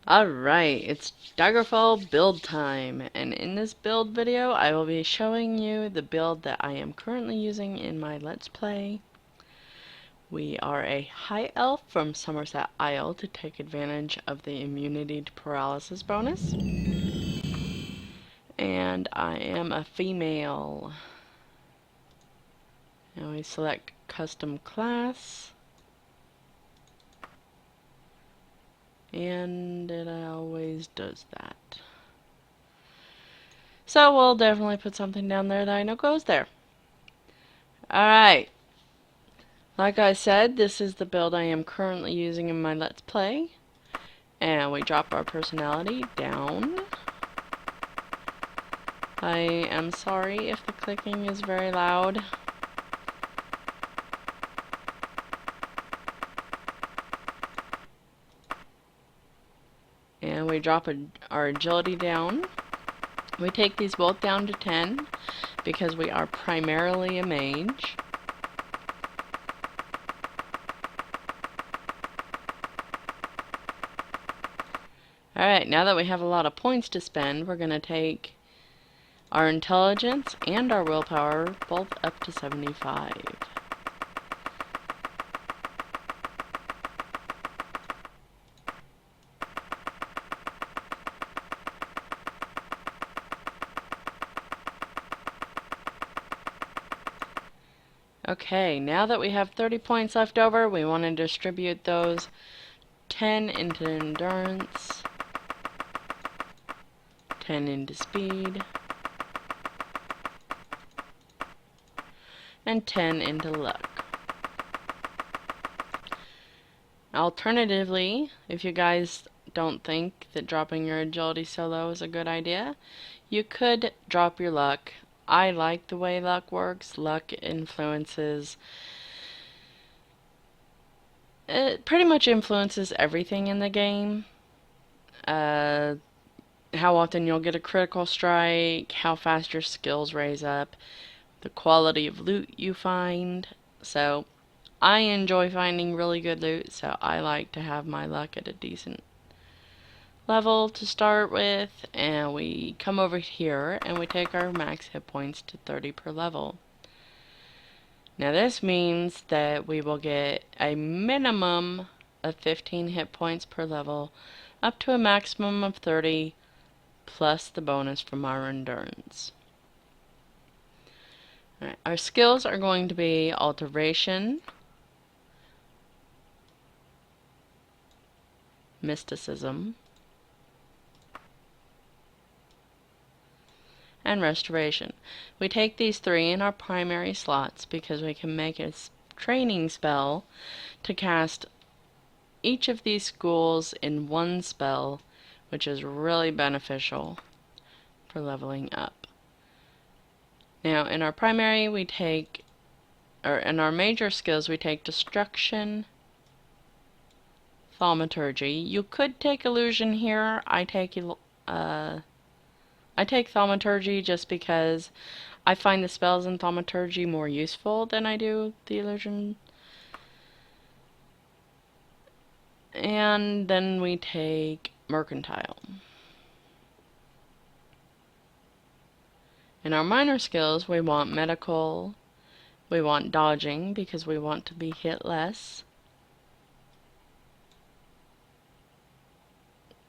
Alright, it's Daggerfall Build time, and in this build video I will be showing you the build that I am currently using in my Let's Play. We are a high elf from Somerset Isle to take advantage of the immunity to paralysis bonus. And I am a female. Now we select custom class. And it always does that. So we'll definitely put something down there that I know goes there. Alright. Like I said, this is the build I am currently using in my Let's Play. And we drop our personality down. I am sorry if the clicking is very loud. And we drop our agility down. We take these both down to 10 because we are primarily a mage. Alright, now that we have a lot of points to spend, we're going to take our intelligence and our willpower both up to 75. Okay, now that we have 30 points left over, we want to distribute those 10 into endurance, 10 into speed, and 10 into luck. Alternatively, if you guys don't think that dropping your agility so low is a good idea, you could drop your luck. I like the way luck works. Luck influences... It pretty much influences everything in the game. How often you'll get a critical strike, how fast your skills raise up, the quality of loot you find. So, I enjoy finding really good loot, so I like to have my luck at a decent level to start with, and we come over here and we take our max hit points to 30 per level. Now this means that we will get a minimum of 15 hit points per level up to a maximum of 30 plus the bonus from our endurance. Alright, our skills are going to be alteration, mysticism, and restoration. We take these three in our primary slots because we can make a training spell to cast each of these schools in one spell, which is really beneficial for leveling up. Now in our primary we take, or in our major skills we take destruction, thaumaturgy. You could take illusion here. I take thaumaturgy just because I find the spells in thaumaturgy more useful than I do the illusion. And then we take mercantile. In our minor skills we want medical, we want dodging because we want to be hit less.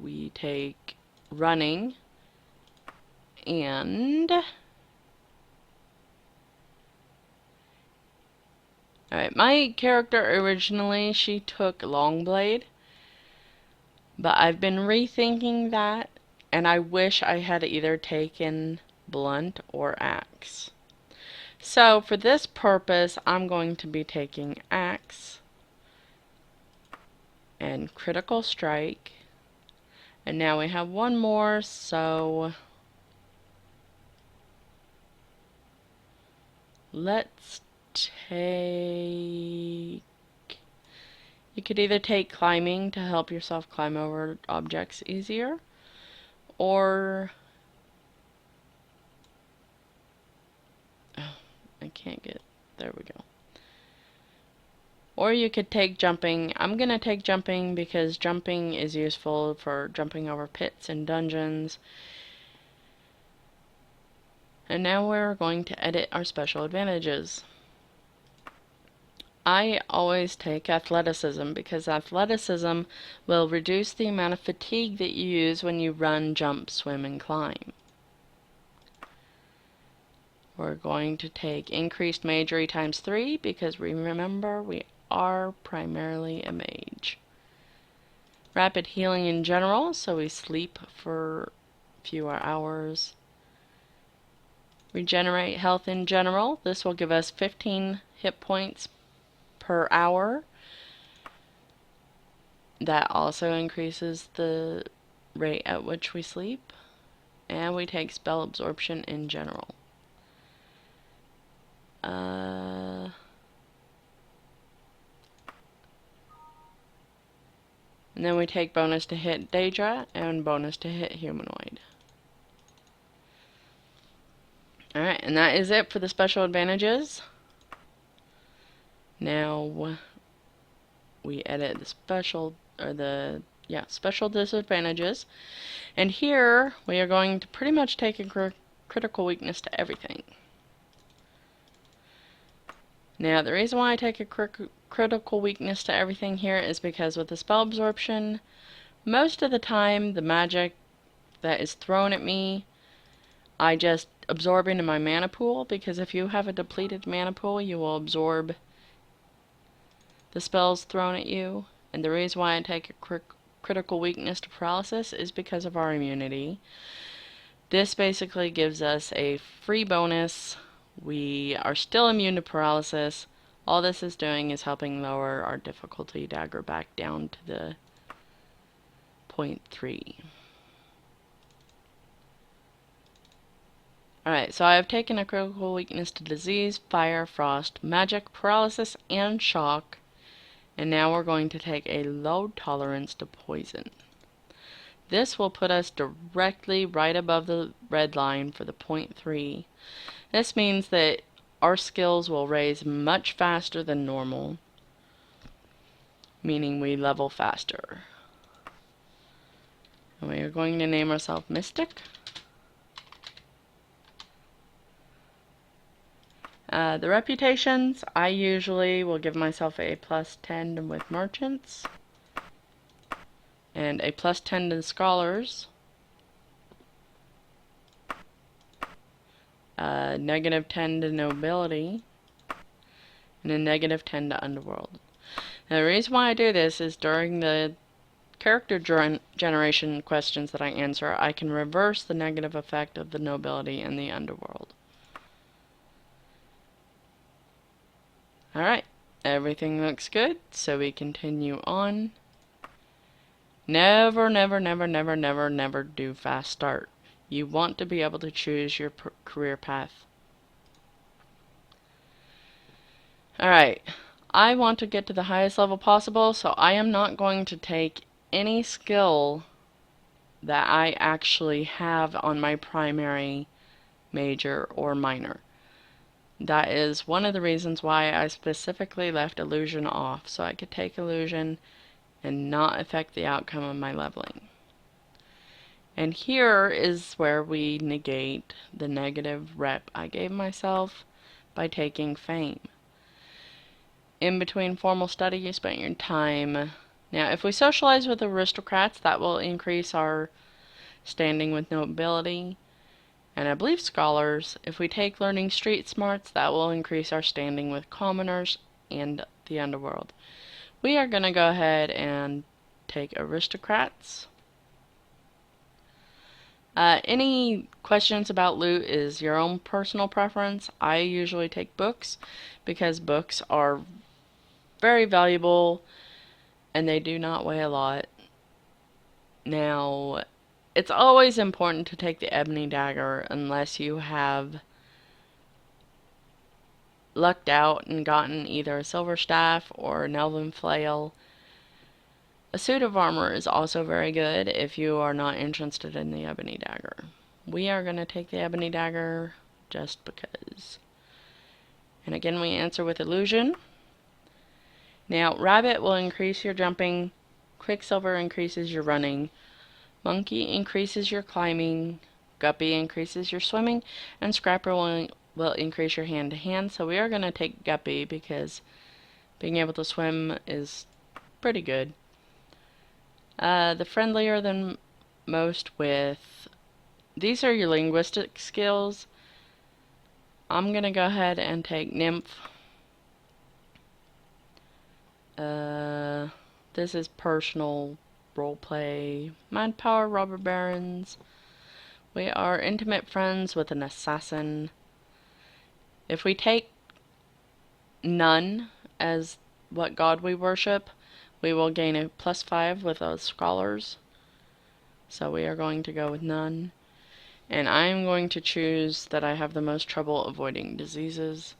We take running, and alright, my character originally, she took Longblade, but I've been rethinking that, and I wish I had either taken Blunt or Axe. So for this purpose, I'm going to be taking Axe and Critical Strike, and now we have one more, so let's take... You could either take climbing to help yourself climb over objects easier, or... Oh, I can't get... There we go. Or you could take jumping. I'm gonna take jumping because jumping is useful for jumping over pits and dungeons. And now we're going to edit our special advantages. I always take athleticism because athleticism will reduce the amount of fatigue that you use when you run, jump, swim, and climb. We're going to take increased magery times 3 because remember we are primarily a mage. Rapid healing in general, so we sleep for fewer hours. Regenerate health in general. This will give us 15 hit points per hour. That also increases the rate at which we sleep. And we take spell absorption in general. And then we take bonus to hit Daedra and bonus to hit humanoid. Alright, and that is it for the special advantages. Now we edit the special disadvantages. And here we are going to pretty much take a critical weakness to everything. Now the reason why I take a critical weakness to everything here is because with the spell absorption, most of the time the magic that is thrown at me, I just absorb into my mana pool, because if you have a depleted mana pool, you will absorb the spells thrown at you. And the reason why I take a critical weakness to paralysis is because of our immunity. This basically gives us a free bonus. We are still immune to paralysis. All this is doing is helping lower our difficulty dagger back down to the 0.3. Alright, so I have taken a critical weakness to disease, fire, frost, magic, paralysis, and shock. And now we're going to take a low tolerance to poison. This will put us directly right above the red line for the 0.3. This means that our skills will raise much faster than normal, meaning we level faster. And we are going to name ourselves Mystic. The reputations, I usually will give myself a +10 with merchants, and a +10 to scholars, -10 to nobility, and a -10 to underworld. Now the reason why I do this is during the character generation questions that I answer, I can reverse the negative effect of the nobility and the underworld. Alright, everything looks good, so we continue on. Never, never, never, never, never, never do fast start. You want to be able to choose your career path. Alright, I want to get to the highest level possible, so I am not going to take any skill that I actually have on my primary, major, or minor. That is one of the reasons why I specifically left illusion off, so I could take illusion and not affect the outcome of my leveling. And here is where we negate the negative rep I gave myself by taking fame. In between formal study, you spent your time. Now, if we socialize with aristocrats, that will increase our standing with nobility. And I believe scholars, if we take learning street smarts, that will increase our standing with commoners and the underworld. We are going to go ahead and take aristocrats. Any questions about loot is your own personal preference. I usually take books because books are very valuable and they do not weigh a lot. Now, it's always important to take the ebony dagger unless you have lucked out and gotten either a silver staff or an elven flail. A suit of armor is also very good if you are not interested in the ebony dagger. We are going to take the ebony dagger just because. And again, we answer with illusion. Now, rabbit will increase your jumping, quicksilver increases your running, monkey increases your climbing, guppy increases your swimming, and scrapper will increase your hand to hand. So we are going to take guppy because being able to swim is pretty good. The friendlier than most with... These are your linguistic skills. I'm going to go ahead and take nymph. This is personal roleplay. Mind power, robber barons. We are intimate friends with an assassin. If we take none as what god we worship, we will gain a +5 with those scholars. So we are going to go with none. And I am going to choose that I have the most trouble avoiding diseases.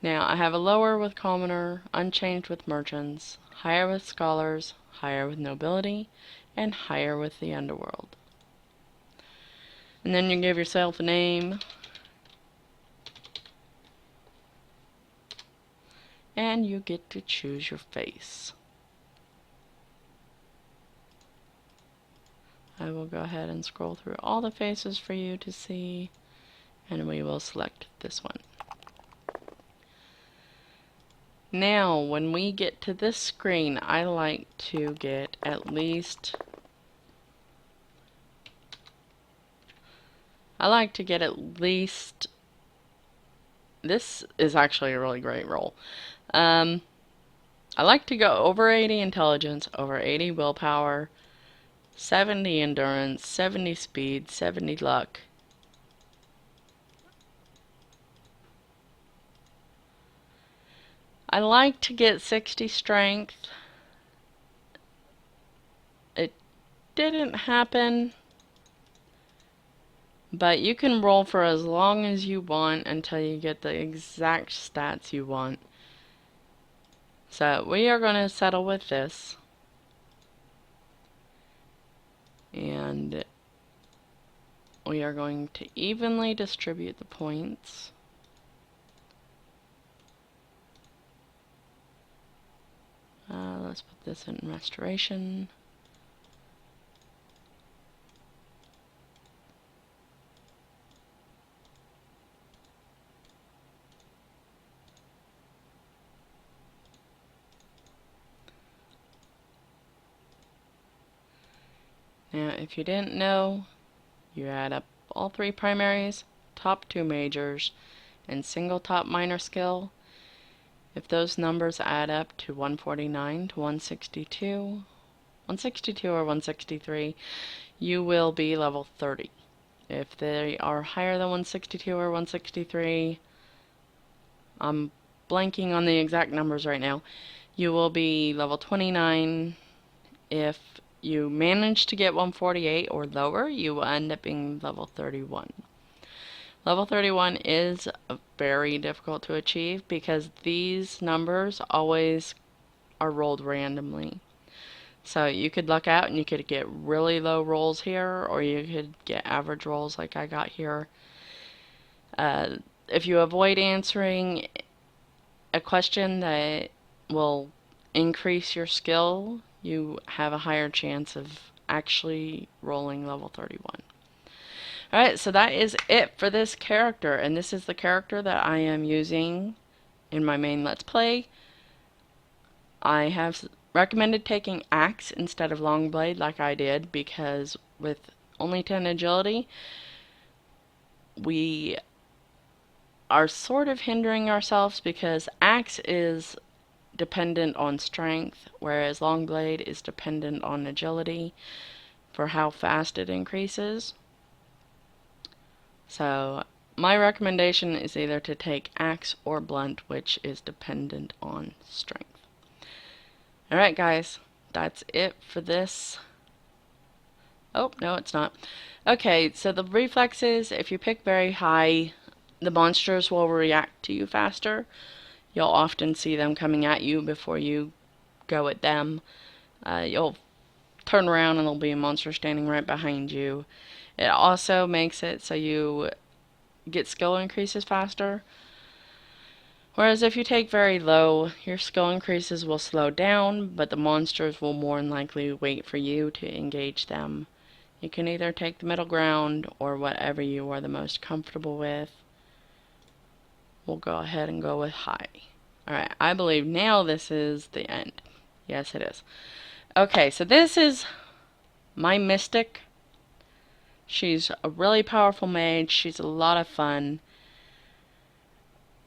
Now, I have a lower with commoner, unchanged with merchants, higher with scholars, higher with nobility, and higher with the underworld. And then you give yourself a name. And you get to choose your face. I will go ahead and scroll through all the faces for you to see, and we will select this one. Now, when we get to this screen, I like to get at least... This is actually a really great roll. I like to go over 80 intelligence, over 80 willpower, 70 endurance, 70 speed, 70 luck. I like to get 60 strength. It didn't happen, but you can roll for as long as you want until you get the exact stats you want. So we are going to settle with this. And we are going to evenly distribute the points. Let's put this in restoration. Now, if you didn't know, you add up all 3 primaries, top 2 majors, and single top minor skill. If those numbers add up to 149 to 162 or 163, you will be level 30. If they are higher than 162 or 163, I'm blanking on the exact numbers right now, you will be level 29. If you manage to get 148 or lower, you will end up being level 31. Level 31 is very difficult to achieve because these numbers always are rolled randomly. So you could luck out and you could get really low rolls here, or you could get average rolls like I got here. If you avoid answering a question that will increase your skill, you have a higher chance of actually rolling level 31. Alright, so that is it for this character, and this is the character that I am using in my main Let's Play. I have recommended taking axe instead of long blade like I did, because with only 10 agility, we are sort of hindering ourselves because axe is dependent on strength, whereas long blade is dependent on agility for how fast it increases. So my recommendation is either to take axe or blunt, which is dependent on strength. Alright guys, that's it for this. Oh, no it's not. Okay, so the reflexes, if you pick very high, the monsters will react to you faster. You'll often see them coming at you before you go at them. You'll turn around and there'll be a monster standing right behind you. It also makes it so you get skill increases faster. Whereas if you take very low, your skill increases will slow down, but the monsters will more than likely wait for you to engage them. You can either take the middle ground or whatever you are the most comfortable with. We'll go ahead and go with high. Alright, I believe now this is the end. Yes, it is. Okay, so this is my mystic. She's a really powerful mage. She's a lot of fun.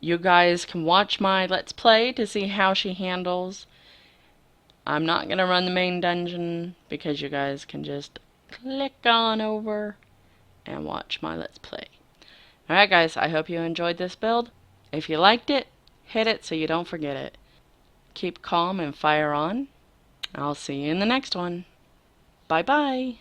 You guys can watch my Let's Play to see how she handles. I'm not going to run the main dungeon because you guys can just click on over and watch my Let's Play. Alright guys, I hope you enjoyed this build. If you liked it, hit it so you don't forget it. Keep calm and fire on. I'll see you in the next one. Bye bye.